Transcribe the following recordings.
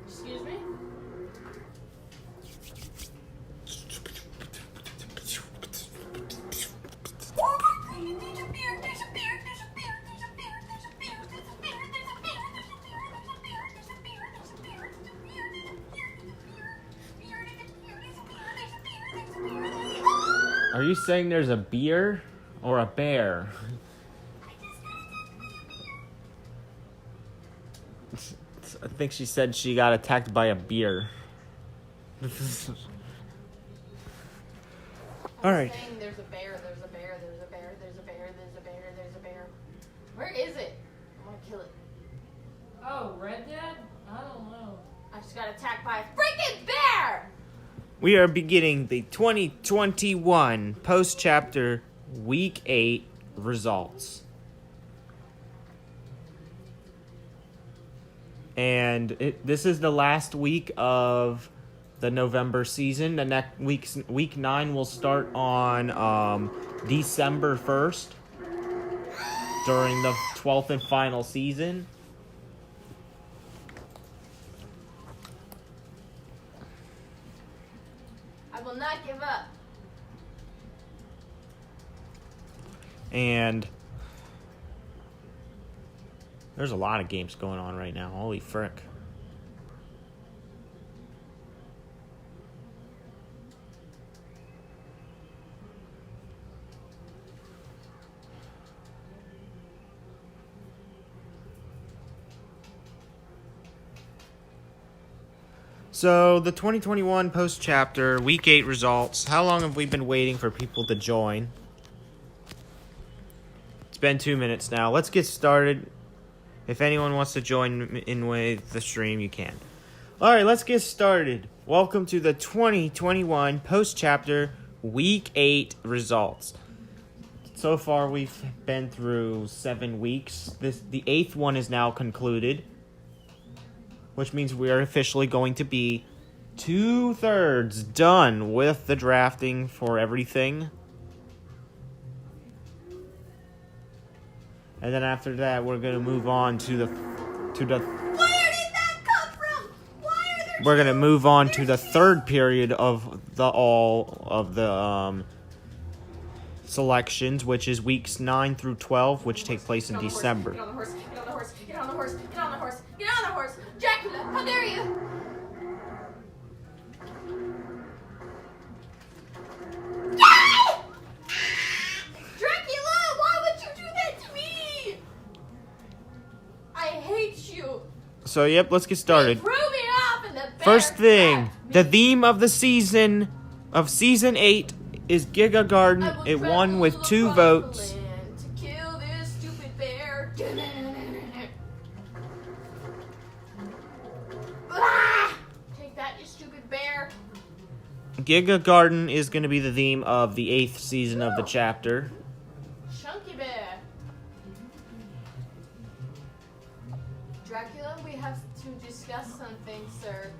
Excuse me? Are you saying there's a beer or a bear? I think she said she got attacked by a beer. All right. Saying there's a bear, there's a bear, there's a bear, there's a bear, there's a bear, there's a bear. Where is it? I want to kill it. Oh, Red Dead? I don't know. I just got attacked by a freaking bear! We are beginning the 2021 post-chapter Week 8 results. And this is the last week of the November season. The next week 9 will start on December 1st during the 12th and final season. I will not give up. And there's a lot of games going on right now. Holy frick. So, the 2021 post-chapter, Week 8 results. How long have we been waiting for people to join? It's been 2 minutes now. Let's get started. If anyone wants to join in with the stream, you can. Alright, let's get started. Welcome to the 2021 post-chapter, Week 8 results. So far, we've been through 7 weeks. The 8th one is now concluded, which means we are officially going to be 2/3 done with the drafting for everything. And then after that, we're going to move on to the Where did that come from? Why are there we're going to move on to the third period of the selections, which is weeks 9 through 12, which take place in December. Get on the horse, get on the horse, get on the horse, get on the horse, get on the horse! Dracula, how dare you! Yay! Dracula, why would you do that to me? I hate you. So, yep, let's get started. They threw me off and the bear First thing, grabbed me. the theme of the season of season 8 is Giga Garden. I will It travel won with 2 across the votes. land to kill this stupid bear. Ah! Take that, you stupid bear. Giga Garden is going to be the theme of the 8th season of the chapter. Chunky bear. Dracula, we have to discuss something, sir.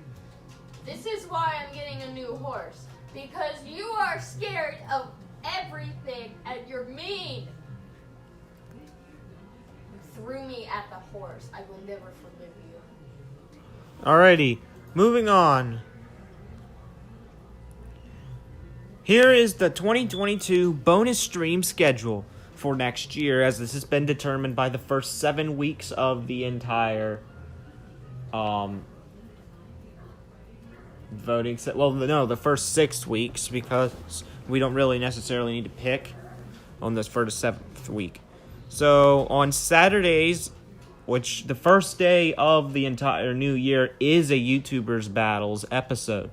This is why I'm getting a new horse. Because you are scared of everything and you're mean. You threw me at the horse. I will never forgive you. Alrighty, moving on. Here is the 2022 bonus stream schedule for next year, as this has been determined by the first 7 weeks of the entire voting set. Well, no, the first 6 weeks, because we don't really necessarily need to pick on this for the 7th week. So on Saturdays, which the first day of the entire new year is a YouTubers Battles episode.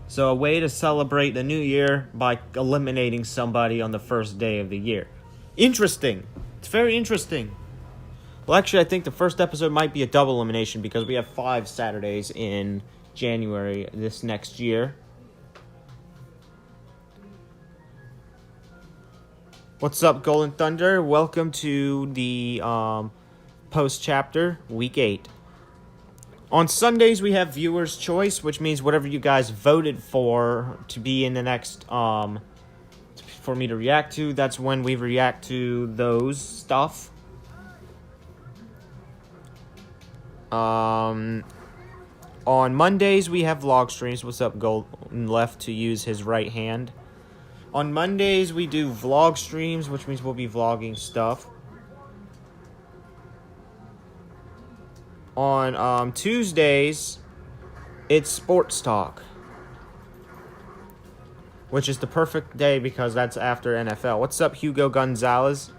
So a way to celebrate the new year by eliminating somebody on the first day of the year. Interesting. It's very interesting. Well, actually, I think the first episode might be a double elimination because we have 5 Saturdays in January this next year. What's up, Golden Thunder? Welcome to the post-chapter, Week 8. On Sundays, we have Viewer's Choice, which means whatever you guys voted for to be in the next, for me to react to, that's when we react to those stuff. On Mondays, we have vlog streams. What's up, Golden Left to use his right hand? On Mondays, we do vlog streams, which means we'll be vlogging stuff. On Tuesdays, it's sports talk, which is the perfect day because that's after NFL. What's up, Hugo Gonzalez?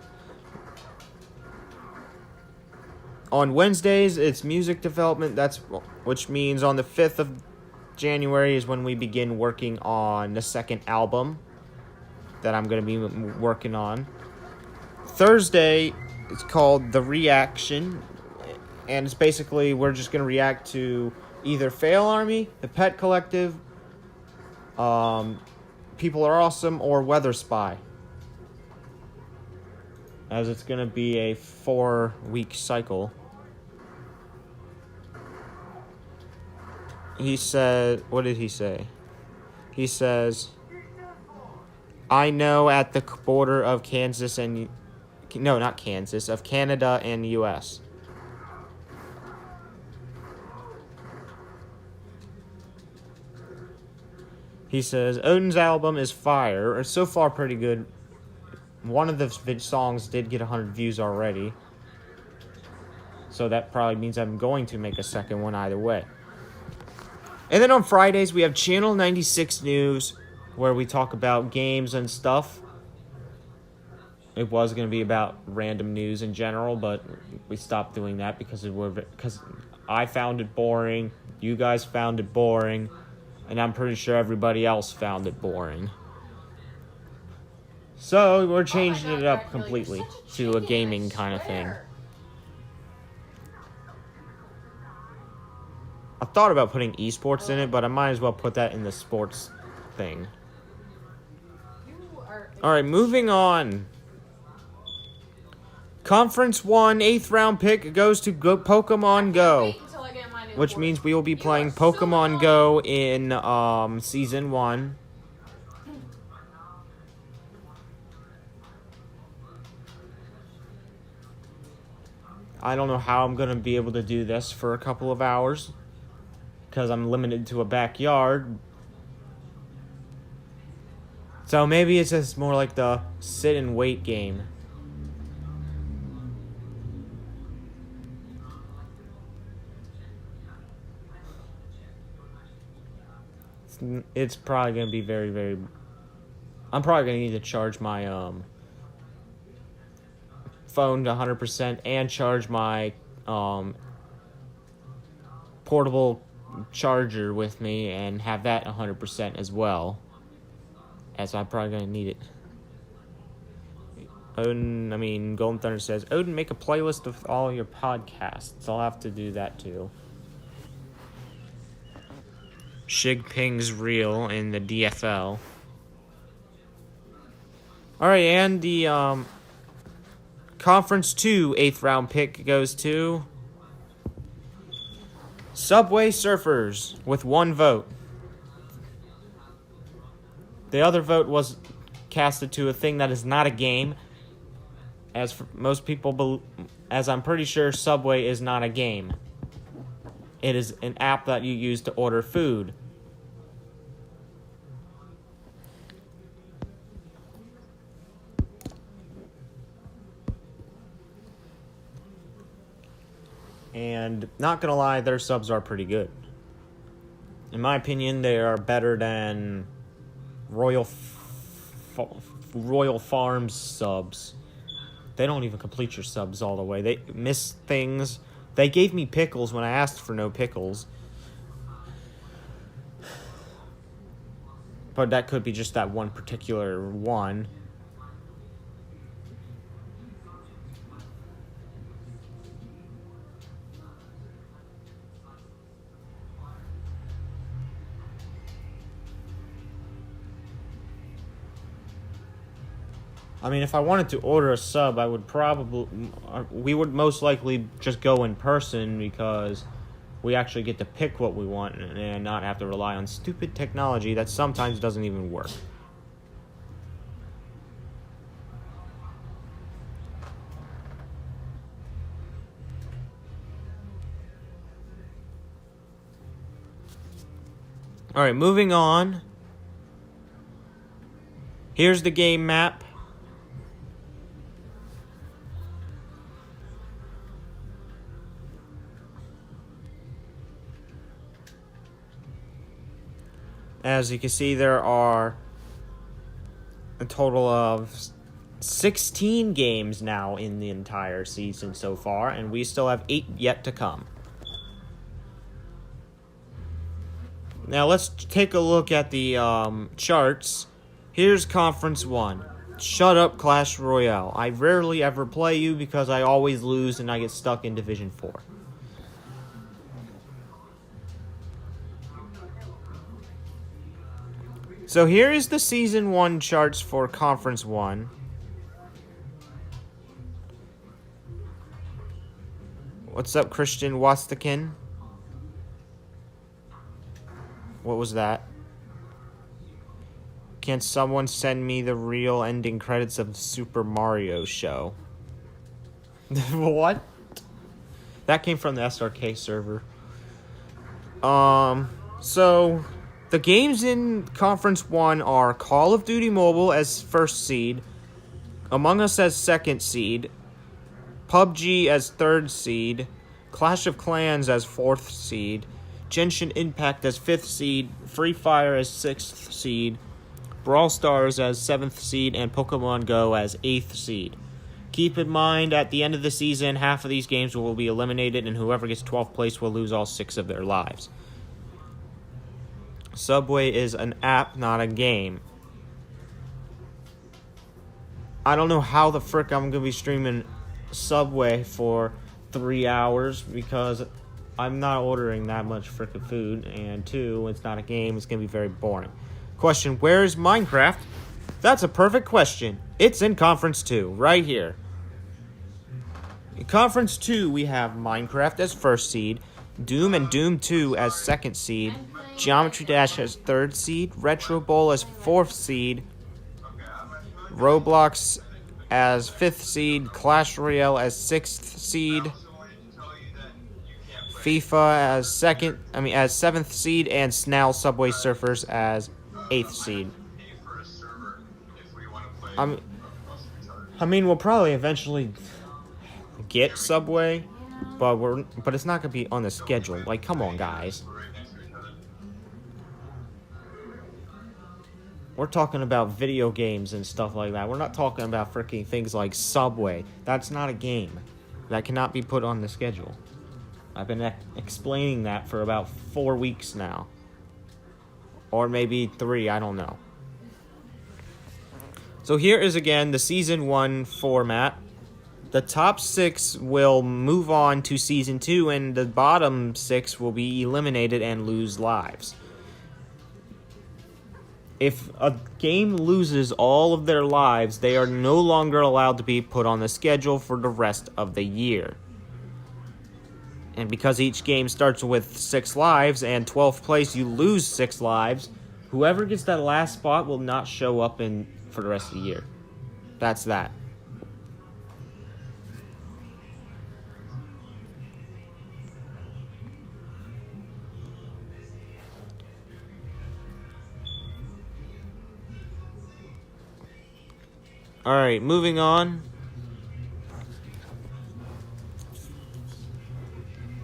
On Wednesdays, it's music development. Which means on the 5th of January is when we begin working on the second album that I'm going to be working on. Thursday, it's called The Reaction, and it's basically we're just going to react to either Fail Army, The Pet Collective, People Are Awesome, or Weather Spy. As it's going to be a 4-week cycle. He said, what did he say? He says, I know at the border of Kansas and, no, not Kansas, of Canada and the U.S. He says, Odin's album is fire. It's so far pretty good. One of the songs did get 100 views already. So that probably means I'm going to make a second one either way. And then on Fridays, we have Channel 96 News, where we talk about games and stuff. It was going to be about random news in general, but we stopped doing that because I found it boring, you guys found it boring, and I'm pretty sure everybody else found it boring. So we're changing it up completely to a gaming kind of thing. I thought about putting esports in it, but I might as well put that in the sports thing. Alright, moving on. Conference 1, 8th round pick goes to Pokemon Go. Which means we will be playing Pokemon Go in Season 1. I don't know how I'm going to be able to do this for a couple of hours, because I'm limited to a backyard. So maybe it's just more like the sit and wait game. It's probably going to be very, very... I'm probably going to need to charge my phone to 100% and charge my portable charger with me and have that 100% as well, as I'm probably going to need it. Golden Thunder says, Odin, make a playlist of all your podcasts. I'll have to do that too. Shig Ping's real in the DFL. Alright, and the Conference 2 8th round pick goes to Subway Surfers with 1 vote. The other vote was casted to a thing that is not a game. As for most people, as I'm pretty sure Subway is not a game. It is an app that you use to order food. And not gonna lie, their subs are pretty good. In my opinion, they are better than Royal Farms subs. They don't even complete your subs all the way. They miss things. They gave me pickles when I asked for no pickles. But that could be just that one particular one. I mean, if I wanted to order a sub, we would most likely just go in person because we actually get to pick what we want and not have to rely on stupid technology that sometimes doesn't even work. Alright, moving on. Here's the game map. As you can see, there are a total of 16 games now in the entire season so far, and we still have 8 yet to come. Now let's take a look at the charts. Here's Conference 1. Shut up, Clash Royale. I rarely ever play you because I always lose and I get stuck in Division 4. So here is the Season 1 charts for Conference 1. What's up, Christian Wastakin? What was that? Can someone send me the real ending credits of Super Mario Show? What? That came from the SRK server. So the games in Conference 1 are Call of Duty Mobile as first seed, Among Us as second seed, PUBG as third seed, Clash of Clans as fourth seed, Genshin Impact as 5th seed, Free Fire as 6th seed, Brawl Stars as 7th seed, and Pokemon Go as 8th seed. Keep in mind, at the end of the season, half of these games will be eliminated, and whoever gets 12th place will lose all 6 of their lives. Subway is an app, not a game. I don't know how the frick I'm going to be streaming Subway for 3 hours because I'm not ordering that much frickin' food, and 2, it's not a game, it's going to be very boring. Question, where is Minecraft? That's a perfect question. It's in Conference 2, right here. In Conference 2, we have Minecraft as first seed, Doom and Doom 2 as second seed, Geometry Dash as third seed, Retro Bowl as fourth seed, Roblox as 5th seed, Clash Royale as 6th seed, FIFA as 7th seed, and Snell Subway Surfers as 8th seed. I mean, we'll probably eventually get Subway, but it's not gonna be on the schedule. Like, come on, guys. We're talking about video games and stuff like that. We're not talking about freaking things like Subway. That's not a game. That cannot be put on the schedule. I've been explaining that for about 4 weeks now. Or maybe 3, I don't know. So here is again the Season 1 format. The top 6 will move on to Season 2, and the bottom 6 will be eliminated and lose lives. If a game loses all of their lives, they are no longer allowed to be put on the schedule for the rest of the year. And because each game starts with 6 lives, and 12th place you lose 6 lives, whoever gets that last spot will not show up for the rest of the year. That's that. Alright, moving on.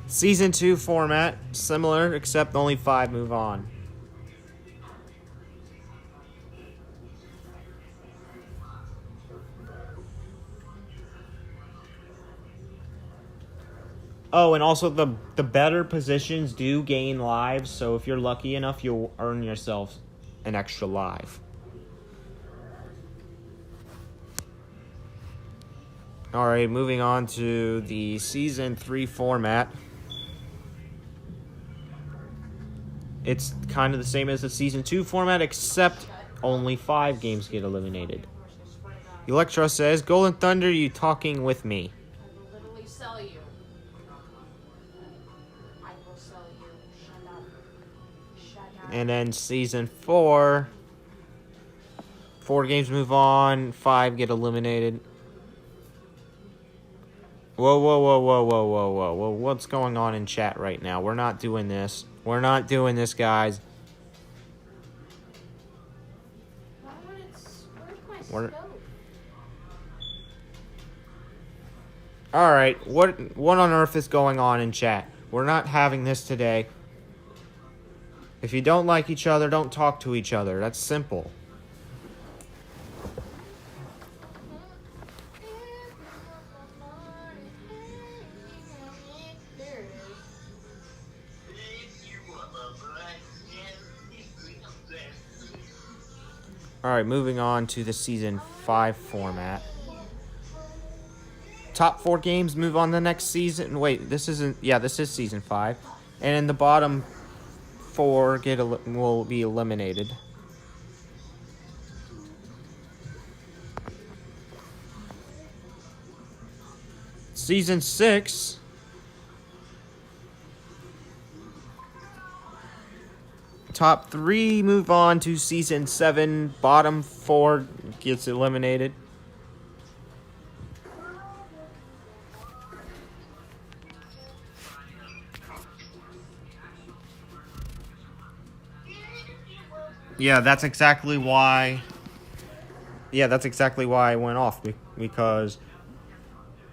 Season 2 format, similar, except only 5 move on. Oh, and also the better positions do gain lives, so if you're lucky enough, you'll earn yourself an extra life. Alright, moving on to the Season 3 format. It's kind of the same as the Season 2 format, except only 5 games get eliminated. Electro says, Golden Thunder, you talking with me? I will literally sell you. I will sell you. Shut up. Shut up. And then Season 4, 4 games move on, 5 get eliminated. Whoa, whoa, whoa, whoa, whoa, whoa, whoa, whoa. What's going on in chat right now? We're not doing this. We're not doing this, guys. We're- go. Alright, what on earth is going on in chat? We're not having this today. If you don't like each other, don't talk to each other. That's simple. There it is. Alright, moving on to the Season 5 format. Top 4 games move on to the next season. Wait, this isn't... Yeah, this is Season 5. And in the bottom 4 will be eliminated. Season 6... Top 3 move on to Season 7. Bottom 4 gets eliminated. Yeah, that's exactly why. Yeah, that's exactly why I went off, because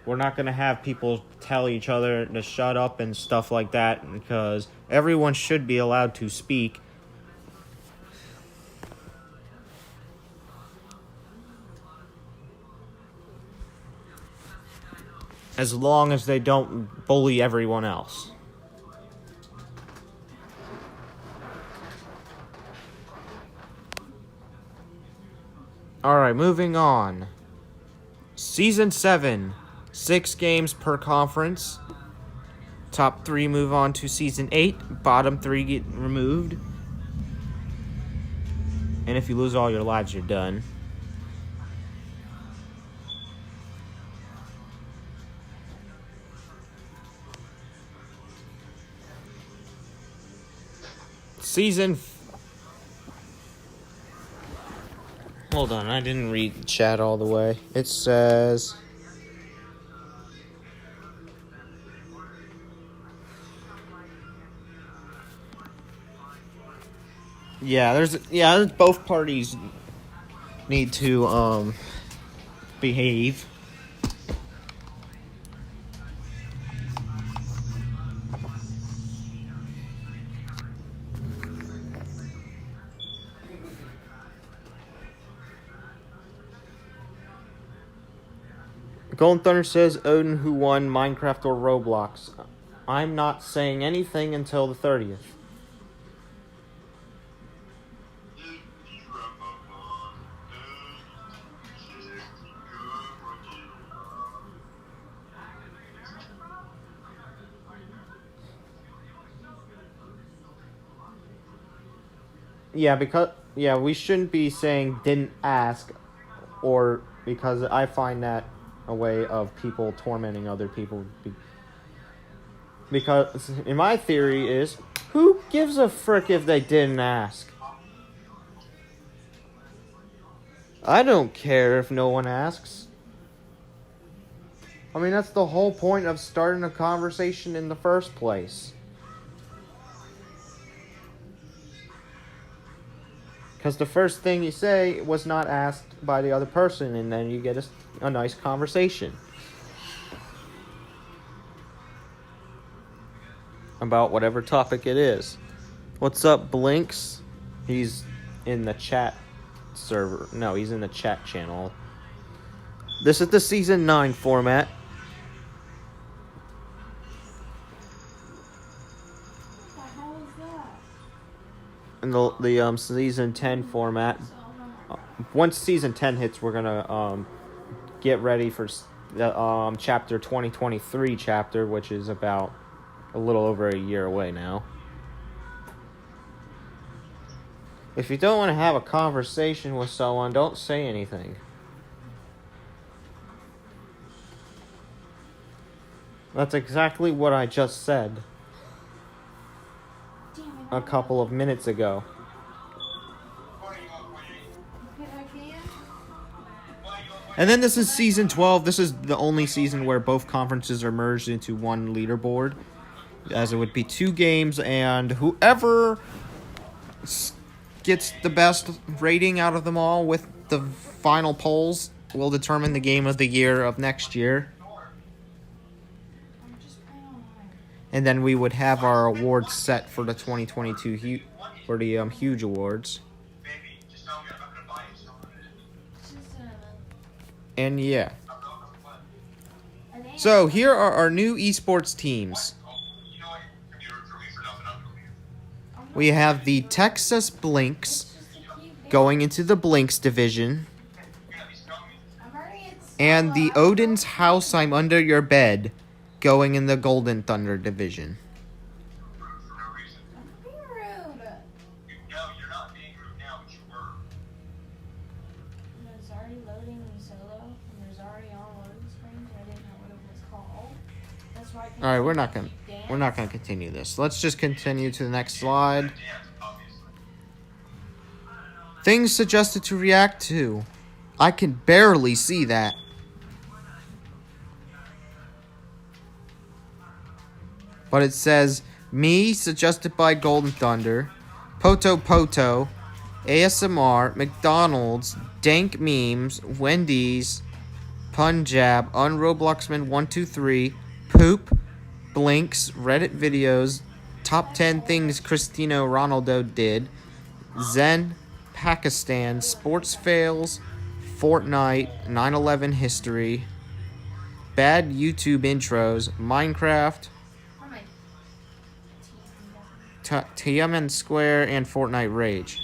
we're not going to have people tell each other to shut up and stuff like that, because everyone should be allowed to speak. As long as they don't bully everyone else. Alright, moving on. Season 7. 6 games per conference. Top 3 move on to Season 8. Bottom 3 get removed. And if you lose all your lives, you're done. Hold on, I didn't read chat all the way. It says... there's both parties need to behave. Golden Thunder says Odin who won Minecraft or Roblox. I'm not saying anything until the 30th. We shouldn't be saying didn't ask, or because I find that a way of people tormenting other people. Because in my theory is, who gives a frick if they didn't ask? I don't care if no one asks. I mean, that's the whole point of starting a conversation in the first place. Because the first thing you say was not asked by the other person, and then you get a nice conversation about whatever topic it is. What's up, Blinks? He's in the chat server. No, he's in the chat channel. This is the Season 9 format. In the Season 10 format. Once Season 10 hits, we're gonna get ready for the Chapter 2023 chapter, which is about a little over a year away now. If you don't want to have a conversation with someone, don't say anything. That's exactly what I just said a couple of minutes ago. And then this is Season 12. This is the only season where both conferences are merged into one leaderboard, as it would be 2 games, and whoever gets the best rating out of them all with the final polls will determine the game of the year of next year. And then we would have our awards set for the 2022 huge awards. And yeah. So here are our new esports teams. We have the Texas Blinks going into the Blinks division. And the Odin's House I'm Under Your Bed going in the Golden Thunder division. All right, we're not gonna continue this. Let's just continue to the next slide. Things suggested to react to. I can barely see that. But it says, me, suggested by Golden Thunder, Poto Poto, ASMR, McDonald's, Dank Memes, Wendy's, Punjab, UnRobloxman123, Poop, Blinks, Reddit videos, Top 10 Things Cristiano Ronaldo Did, Zen, Pakistan, Sports Fails, Fortnite, 9/11 History, Bad YouTube Intros, Minecraft, Tiananmen Square, and Fortnite Rage.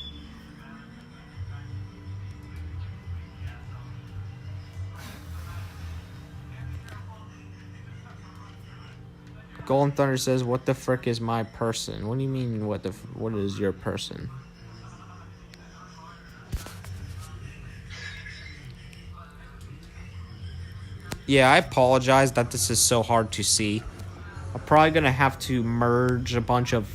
Golden Thunder says, "What the frick is my person?" What do you mean? What is your person? Yeah, I apologize that this is so hard to see. I'm probably gonna have to merge a bunch of.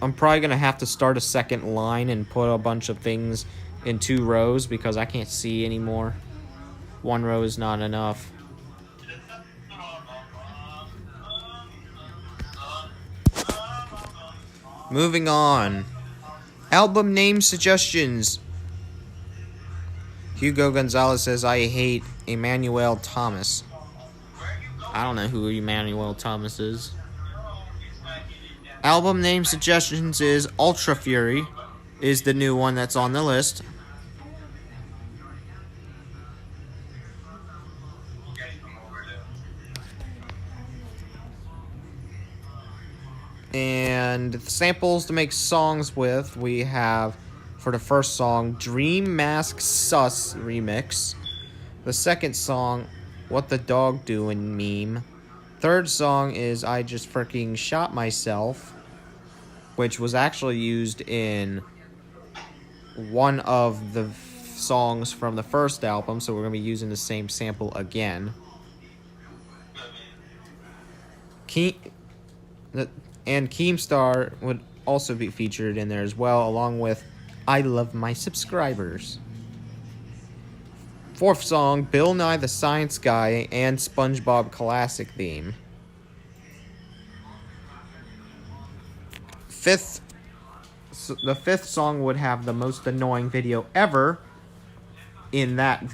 I'm probably gonna have to start a second line and put a bunch of things in 2 rows because I can't see anymore. 1 row is not enough. Moving on. Album name suggestions. Hugo Gonzalez says, I hate Emmanuel Thomas. I don't know who Emmanuel Thomas is. Album name suggestions is Ultra Fury is the new one that's on the list. And samples to make songs with, we have, for the first song, Dream Mask Sus remix. The second song, What the Dog Doing meme. Third song is I Just Freaking Shot Myself, which was actually used in one of the songs from the first album, so we're going to be using the same sample again. And Keemstar would also be featured in there as well, along with I Love My Subscribers. Fourth song, Bill Nye the Science Guy and SpongeBob Classic theme. The fifth song would have the most annoying video ever in that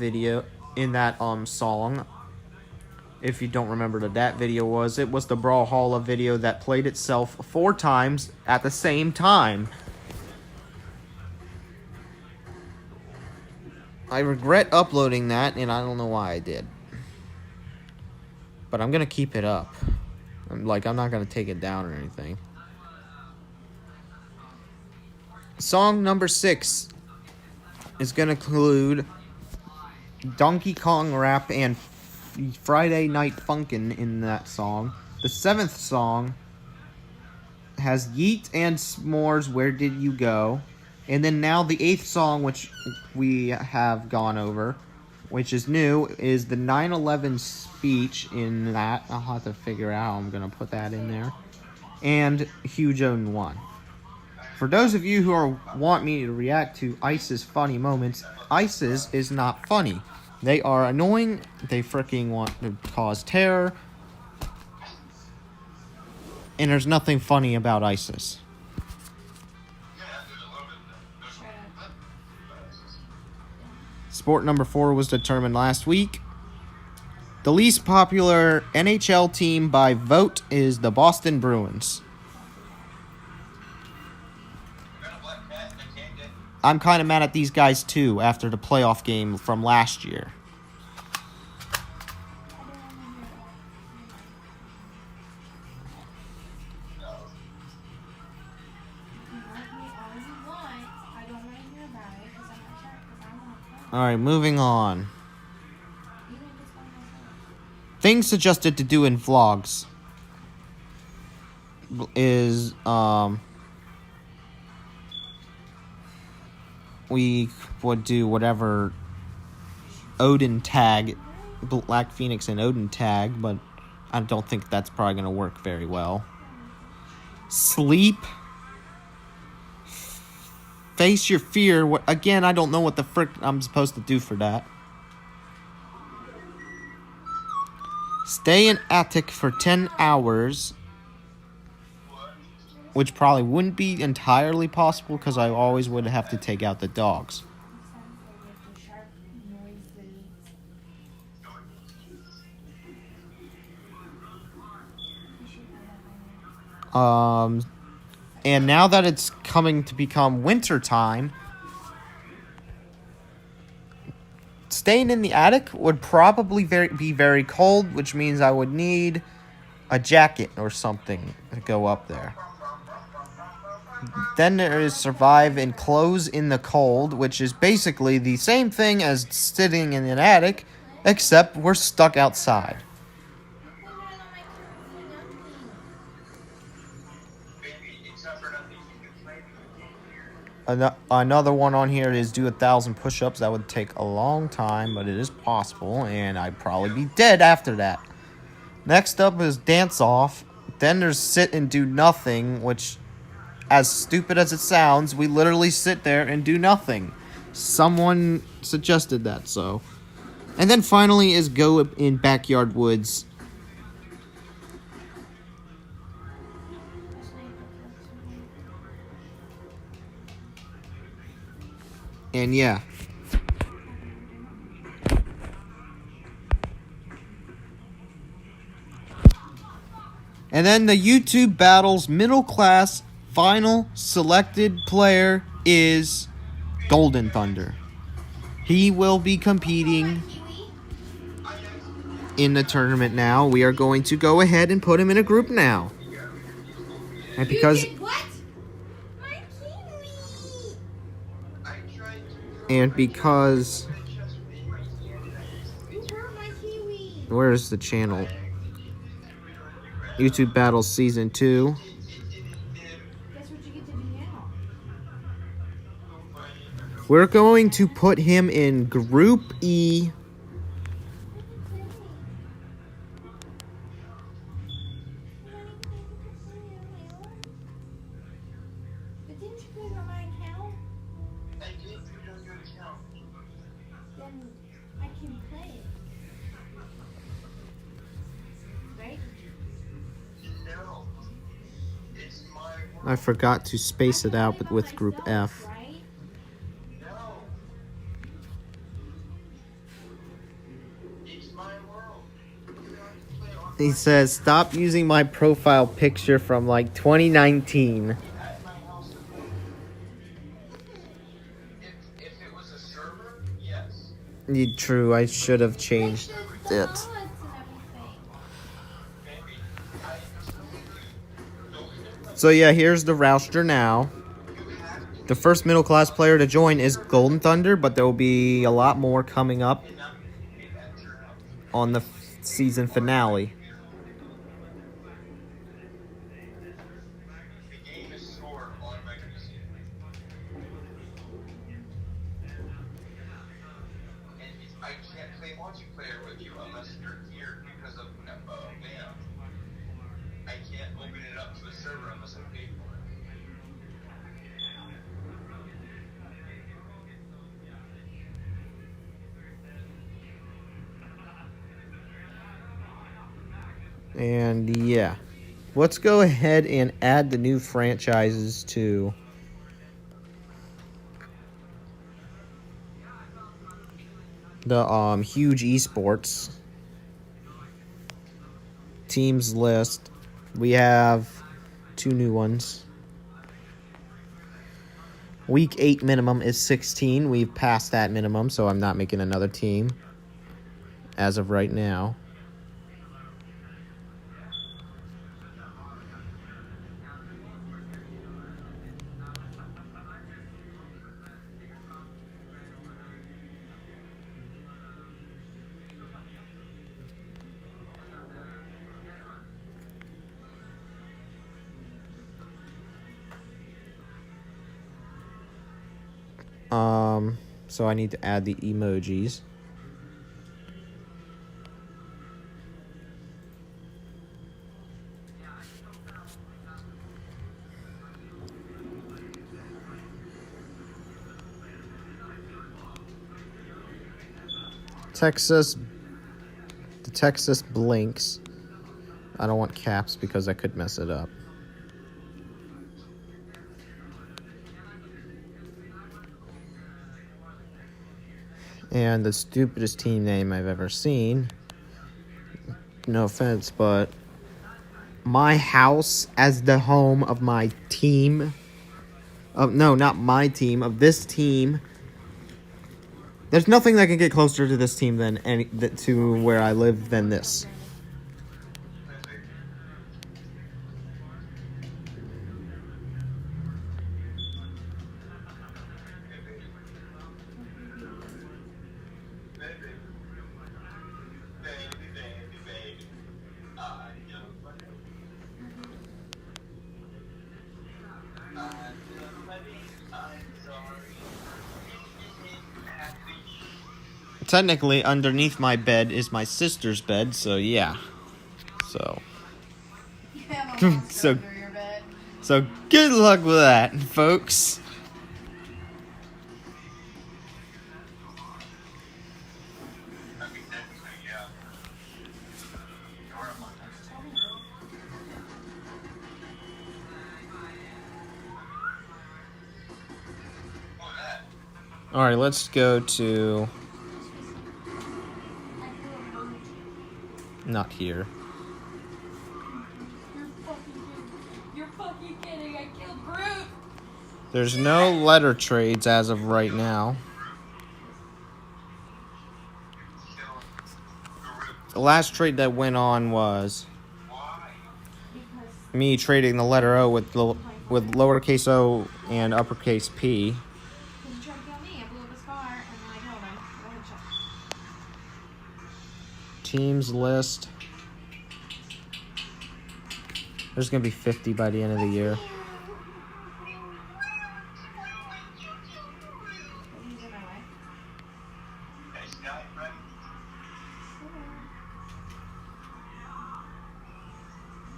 song. If you don't remember what that video was, it was the Brawlhalla video that played itself 4 times at the same time. I regret uploading that, and I don't know why I did. But I'm going to keep it up. I'm not going to take it down or anything. Song number 6 is going to include Donkey Kong rap and Friday Night Funkin' in that song. The 7th song has Yeet and S'mores, Where Did You Go? And then now the 8th song, which we have gone over, which is new, is the 9/11 speech in that. I'll have to figure out how I'm going to put that in there. And Huge Own 1. For those of you who want me to react to ICE's funny moments, ICE's is not funny. They are annoying. They freaking want to cause terror. And there's nothing funny about ISIS. sport number 4 was determined last week. The least popular NHL team by vote is the Boston Bruins. I'm kind of mad at these guys, too, after the playoff game from last year. Alright, moving on. Things suggested to do in vlogs is, we would do whatever Odin tag, Black Phoenix and Odin tag, but I don't think that's probably going to work very well. Sleep. Face your fear. Again, I don't know what the frick I'm supposed to do for that. Stay in attic for 10 hours. Which probably wouldn't be entirely possible because I always would have to take out the dogs. And now that it's coming to become winter time, staying in the attic would probably be very cold, which means I would need a jacket or something to go up there. Then there is survive and close in the cold, which is basically the same thing as sitting in an attic, except we're stuck outside. Another one on here is do 1,000 push-ups. That would take a long time, but it is possible, and I'd probably be dead after that. Next up is dance off. Then there's sit and do nothing, which, as stupid as it sounds, we literally sit there and do nothing. Someone suggested that, so. And then finally is go in backyard woods. And yeah. And then the YouTube battles middle class final selected player is Golden Thunder. He will be competing in the tournament now. We are going to go ahead and put him in a group now. And because where's the channel? YouTube Battles Season 2. We're going to put him in Group E. I forgot to space it out with Group F. He says, stop using my profile picture from like 2019. If it was a server, yes. True, I should have changed it. So yeah, here's the roster now. The first middle class player to join is Golden Thunder, but there will be a lot more coming up on the season finale. I can't play multiplayer with you unless you're here because of BAM. I can't open it up to the server unless I pay for it. And yeah, let's go ahead and add the new franchises to. the huge esports teams list. We have 2 new ones. Week 8 minimum is 16. We've passed that minimum, so I'm not making another team as of right now. So I need to add the emojis. The Texas blinks. I don't want caps because I could mess it up. And the stupidest team name I've ever seen. No offense, but my house as the home of my team. No, not my team, of this team. There's nothing that can get closer to this team than to where I live than this. Technically, underneath my bed is my sister's bed, so yeah. So. You have a monster So- under your bed. So good luck with that, folks. I mean, technically, yeah. You're a monster. What was that? Alright, let's go to... Not here. You're fucking kidding. I killed Groot. There's no letter trades as of right now. The last trade that went on was Why? me trading the letter O with lowercase o and uppercase P. Because you tried to kill me. I blew up his car and then I killed him. Go ahead, check. Teams list. There's going to be 50 by the end of the year. He's in my way. Hey, Scott, right?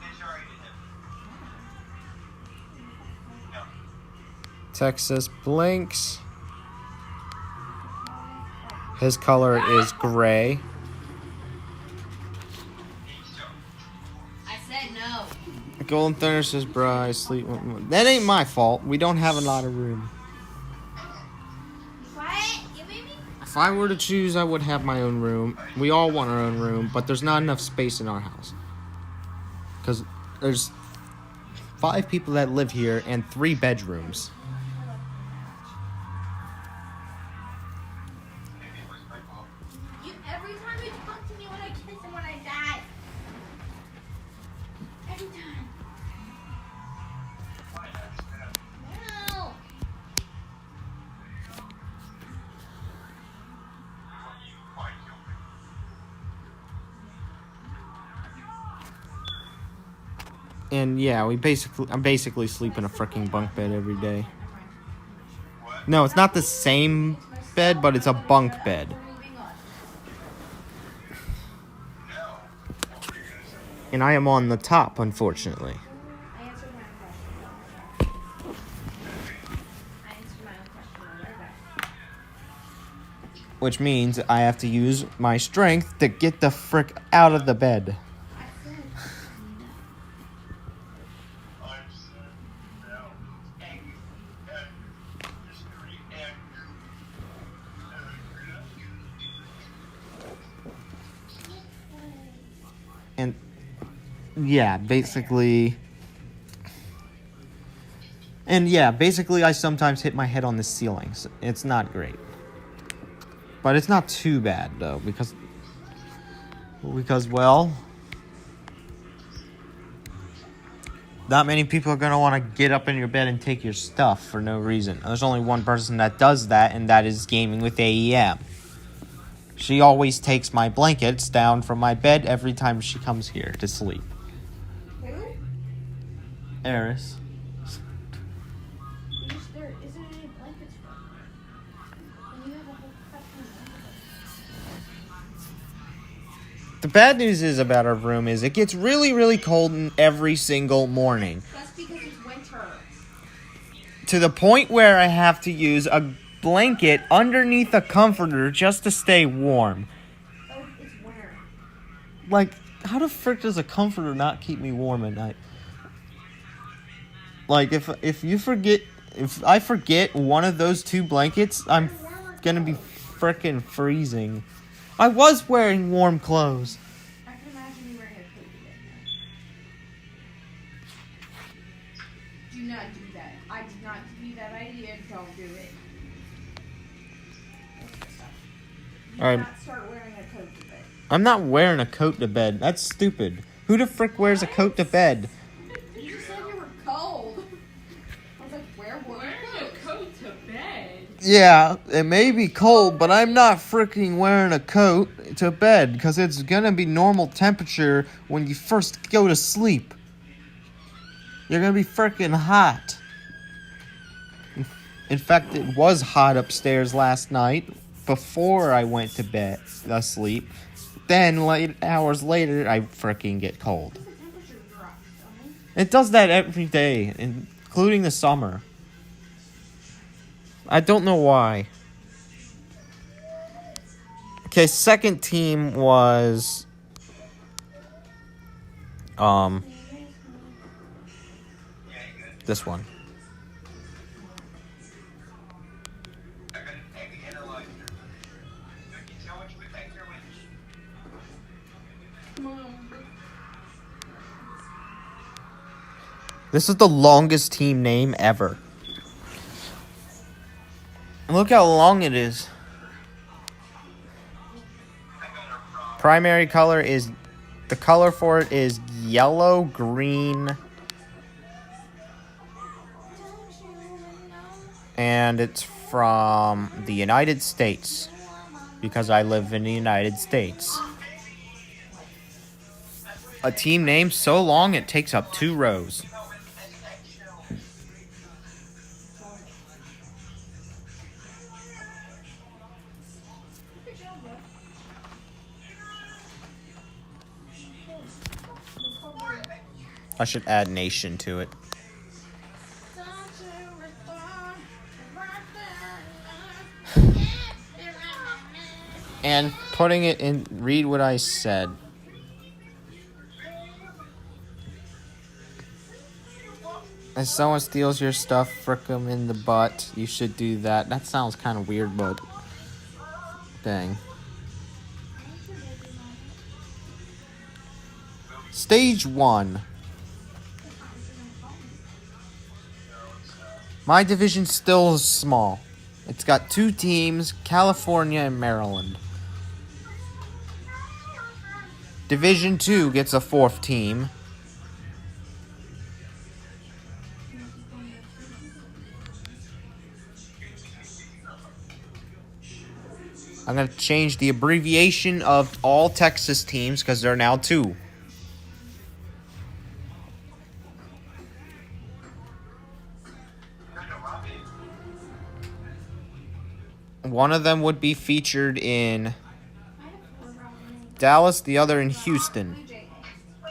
Hey, sorry, to him. No. Texas blinks. His color is gray. I said no. Golden Thunder says, "Bruh, I sleep." That ain't my fault. We don't have a lot of room. What? You made me? If I were to choose, I would have my own room. We all want our own room, but there's not enough space in our house. Because there's 5 people that live here and 3 bedrooms. Maybe it was my fault. You every time you talk to me when I kiss and when I die. Every time. Why not? No. Why kill me? And yeah, I'm basically sleep in a freaking bunk bed every day. What? No, it's not the same bed, but it's a bunk bed. We're moving on. No. What were you gonna say? And I am on the top, unfortunately. I answered my own question. I answered my own question. Okay. Which means I have to use my strength to get the frick out of the bed. I said no. I'm sorry. No. Angry. Angry. Mystery. Angry. Yeah, basically. And yeah, basically I sometimes hit my head on the ceilings. It's not great. But it's not too bad though, because well, not many people are going to want to get up in your bed and take your stuff for no reason. There's only one person that does that, and that is Gaming with AEM. She always takes my blankets down from my bed every time she comes here to sleep. Who? Eris. There isn't any blankets for me. And you have a whole fucking blanket. The bad news is about our room is it gets really, really cold every single morning. That's because it's winter. To the point where I have to use a blanket underneath a comforter just to stay warm. Oh, it's winter. Like, how the frick does a comforter not keep me warm at night? Like, if I forget one of those two blankets, I'm gonna be frickin' freezing. I was wearing warm clothes. I can imagine you wearing a coat today. Do not do that. I did not give you that idea. Don't do it. Do Alright. not start wearing a coat to bed. I'm not wearing a coat to bed. That's stupid. Who the frick wears a coat to bed? You just said you were cold. I was like, wear Wearing a coat to bed. Yeah, it may be cold, but I'm not freaking wearing a coat to bed because it's gonna be normal temperature when you first go to sleep. You're gonna be freaking hot. In fact, it was hot upstairs last night before I went to bed asleep. Then, hours later, I freaking get cold. The temperature drops, don't it? It does that every day, including the summer. I don't know why. Okay, second team was this one. I got an egg analyzer. Can you tell which would take your which? This is the longest team name ever. Look how long it is. Primary color is, the color for it is yellow, green, and it's from the United States, because I live in the United States. A team name so long it takes up 2 rows. I should add nation to it. And putting it in, read what I said. If someone steals your stuff, frick them in the butt. You should do that. That sounds kind of weird, but dang. Stage 1. My division's still small. It's got 2 teams, California and Maryland. Division 2 gets a 4th team. I'm going to change the abbreviation of all Texas teams because they're now 2. One of them would be featured in Dallas, the other in Houston. I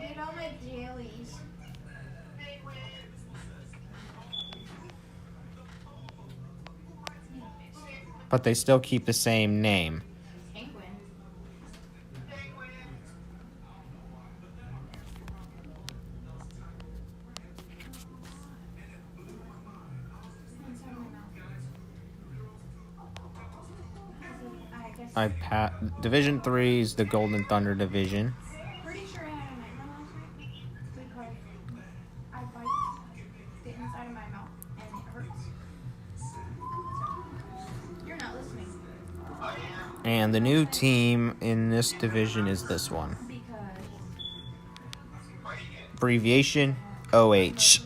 did all my dailies. But they still keep the same name. Penguin. Division 3 is the Golden Thunder division. Pretty sure I had a nightmare I bite the inside of my mouth and it hurts. So, you're not listening. And the new team in this division is this one. Because Abbreviation OH.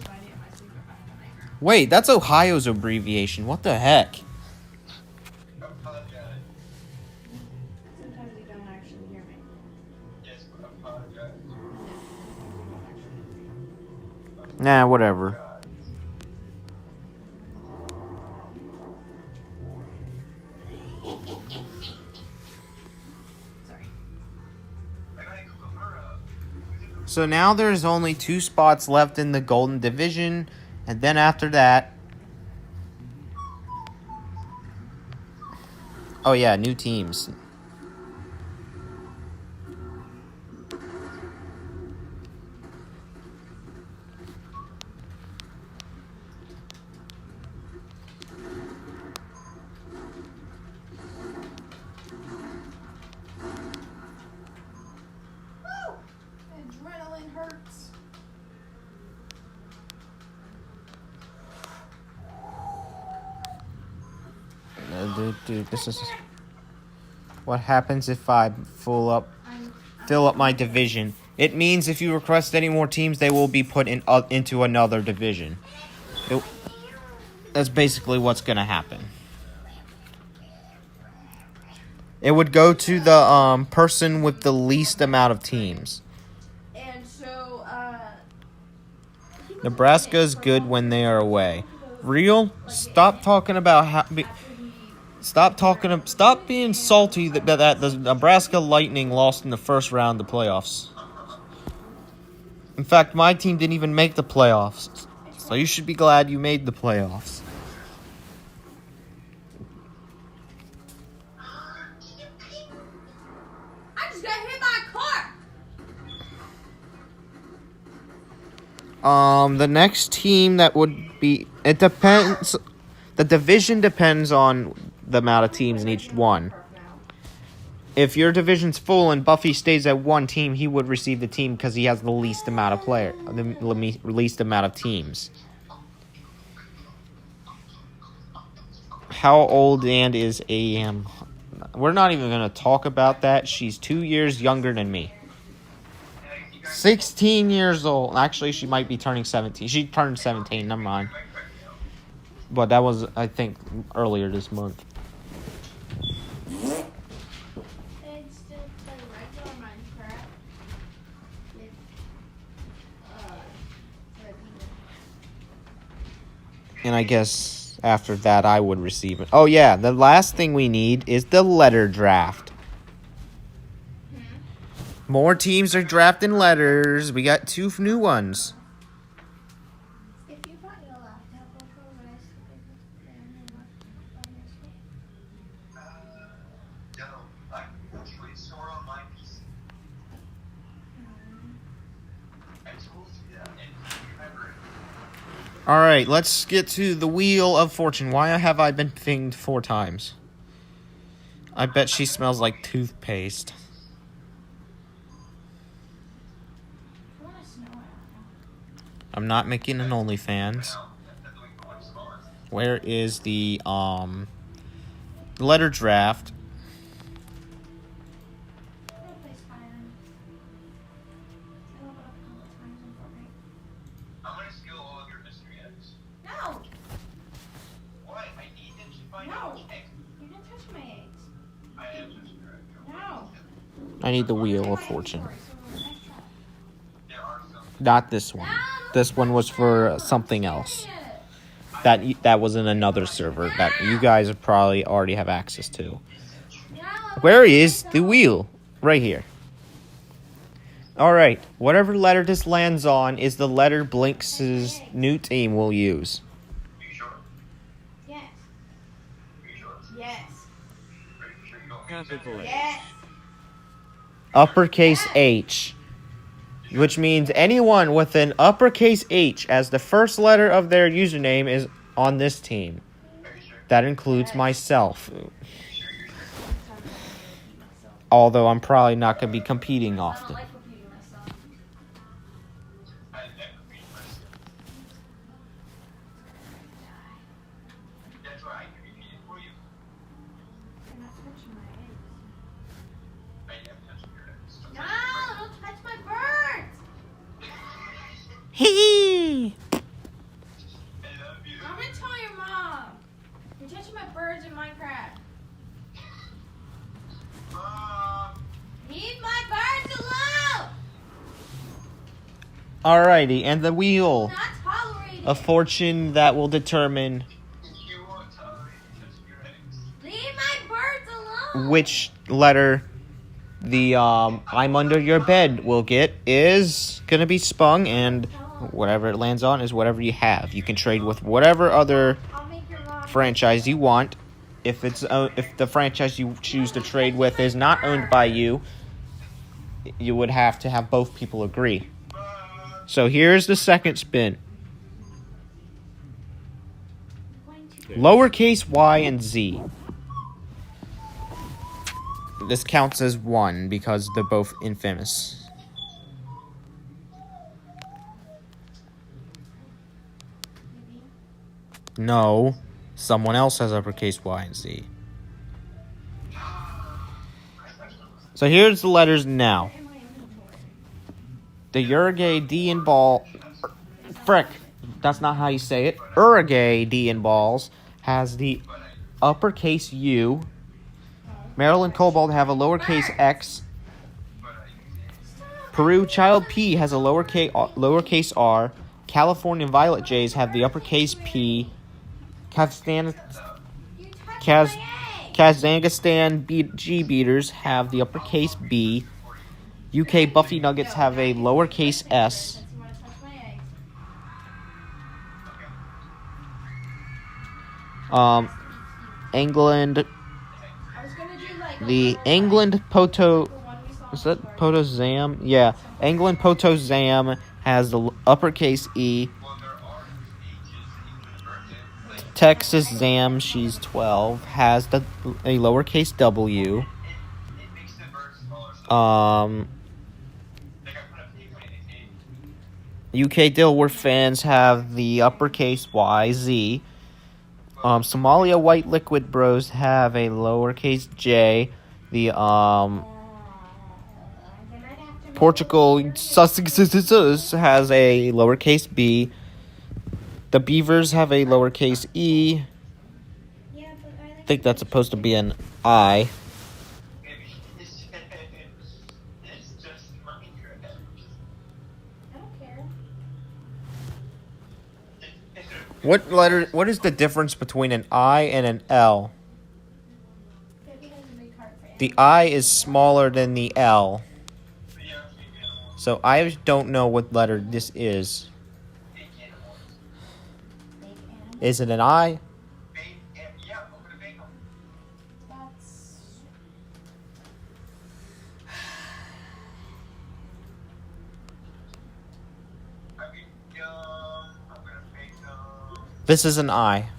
Wait, that's Ohio's abbreviation. What the heck? Apologize. sometimes you don't actually hear me. Yes, apologize. Nah, whatever. Sorry. I gotta cook her up. So now there's only 2 spots left in the Golden Division, and then after that... Oh yeah, new teams. Woo! Adrenaline hurts. Dude, this is... What happens if I fill up my division? It means if you request any more teams, they will be put into another division. That's basically what's going to happen. It would go to the person with the least amount of teams. And so, Nebraska's good when they are away. Real? Stop talking about Stop being salty that the Nebraska Lightning lost in the first round of the playoffs. In fact, my team didn't even make the playoffs. So you should be glad you made the playoffs. I just got hit by a car. The next team that would be... It depends... The division depends on the amount of teams in each one. If your division's full and Buffy stays at one team, he would receive the team because he has the least amount of the least amount of teams. How old and is AM? We're not even going to talk about that. She's 2 years younger than me. 16 years old. Actually, she might be turning 17. She turned 17, never mind. But that was, I think, earlier this month. They'd still play regular Minecraft with, And I guess after that, I would receive it. Oh, yeah. The last thing we need is the letter draft. More teams are drafting letters. We got 2 new ones. if you brought your laptop over, would I still be able to play on your laptop on your screen? No, unfortunately, it's somewhere on my PC. I told you that, and you remember it. All right, let's get to the Wheel of Fortune. Why have I been pinged 4 times? I bet she smells like toothpaste. I want to snow it. I'm not making an OnlyFans. Where is the letter draft? I'm going to play Skyrim. I love it up a couple times in Fortnite. I'm gonna steal all of your mystery eggs. No! Why? I need them to find No. out which egg. You didn't touch my eggs. I am just correct. No. I need the Wheel of Fortune. Nice try. There are some. Not this one. This one was for something else. That was in another server that you guys probably already have access to. Where is the wheel? Right here. Alright, whatever letter this lands on is the letter Blinks' new team will use. Are you sure? Yes. Are you sure? Yes. Are you sure you don't? Yes. Uppercase H. Which means anyone with an uppercase H as the first letter of their username is on this team. Are you sure? That includes myself. Although I'm probably not going to be competing I don't often. like repeating myself. I never beat myself. Hee. I love you. I'm gonna tell your mom. You're touching my birds in Minecraft. Leave my birds alone! Alrighty, and the wheel Not tolerated. of fortune that will determine You won't tolerate touching your eggs. Leave my birds alone. which letter the I'm under your bed will get is gonna be Spung, and whatever it lands on is whatever you have. You can trade with whatever other I'll make your mom. franchise you want. If the franchise you choose to trade with is not owned by you, you would have to have both people agree. So here's the second spin. Lowercase y and z. This counts as one because they're both infamous. No, someone else has uppercase y and z. So here's the letters now. The Urugay D and ball. Frick, that's not how you say it. Urugay D and balls has the uppercase U. Maryland Cobalt have a lowercase x. Peru Child P has a lowercase r. California Violet Jays have the uppercase P. Kazakhstan G Beaters have the uppercase B. UK Buffy Nuggets have a lowercase s. You wanna touch my eggs? England, I was gonna do like the England Poto, is that Poto Zam? Yeah, England Poto Zam has the uppercase E. Well, there are ages that you can convert it. Like, Texas Zam, she's 12, has a lowercase W. it makes the bird smaller. So like I put a pig on it. UK Dilworth fans have the uppercase YZ. Somalia White Liquid Bros have a lowercase J. The They might have to Portugal Sussex has a lowercase B. The Beavers have a lowercase E. Yeah, but I think that's supposed to be an I. Maybe it's just Minecraft. I don't care. What is the difference between an I and an L? Baby has a big heart for you. The I is smaller than the L. Yeah, big animals. So I don't know what letter this is. Big animals. Big animal. Is it an I? Yeah, open a big one. That's I mean, I'm gonna make This is an I.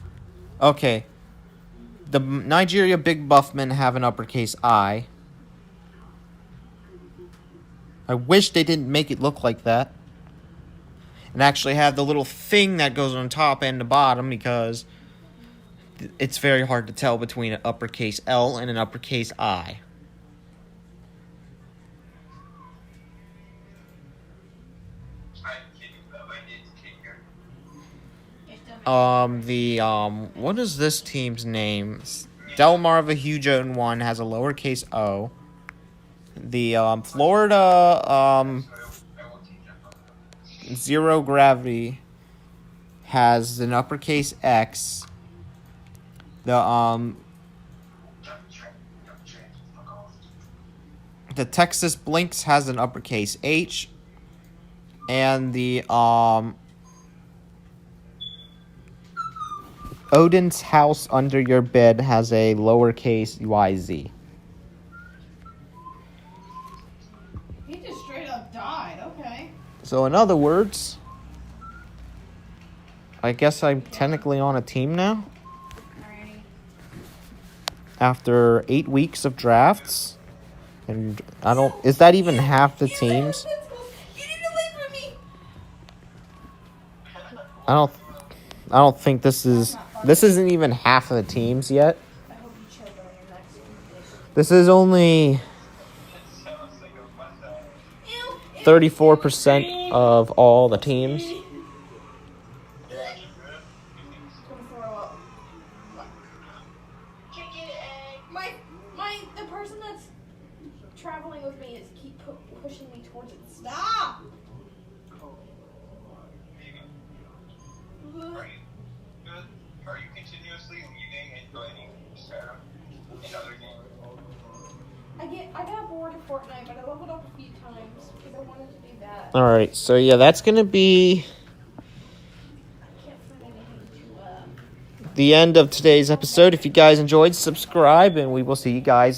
Okay. The Nigeria Big Buffmen have an uppercase I. I wish they didn't make it look like that. And actually have the little thing that goes on top and the bottom, because it's very hard to tell between an uppercase L and an uppercase I. I'm kidding, but I did take her. What is this team's name? Delmar Vahujo 1 has a lowercase O. The Florida I won't take that. Zero Gravity has an uppercase X. The the Texas Blinks has an uppercase H, and the Odin's House Under Your Bed has a lowercase YZ. He just straight up died. Okay. So in other words, I guess I'm technically on a team now. alrighty. After 8 weeks of drafts, and I don't. Is that even half the teams? Get it away from me! I don't think this isn't even half of the teams yet. I hope you chill on your next one. This is only Sounds like a fun time. Ew! 34% of all the teams. The person that's traveling with me is keep pushing me towards it. Stop! Are you continuously leaving and joining Sarah in other games? I got bored of Fortnite, but I leveled up a few times because I wanted to do that. All right, so yeah, that's going to be I can't find anything to the end of today's episode. If you guys enjoyed, subscribe, and we will see you guys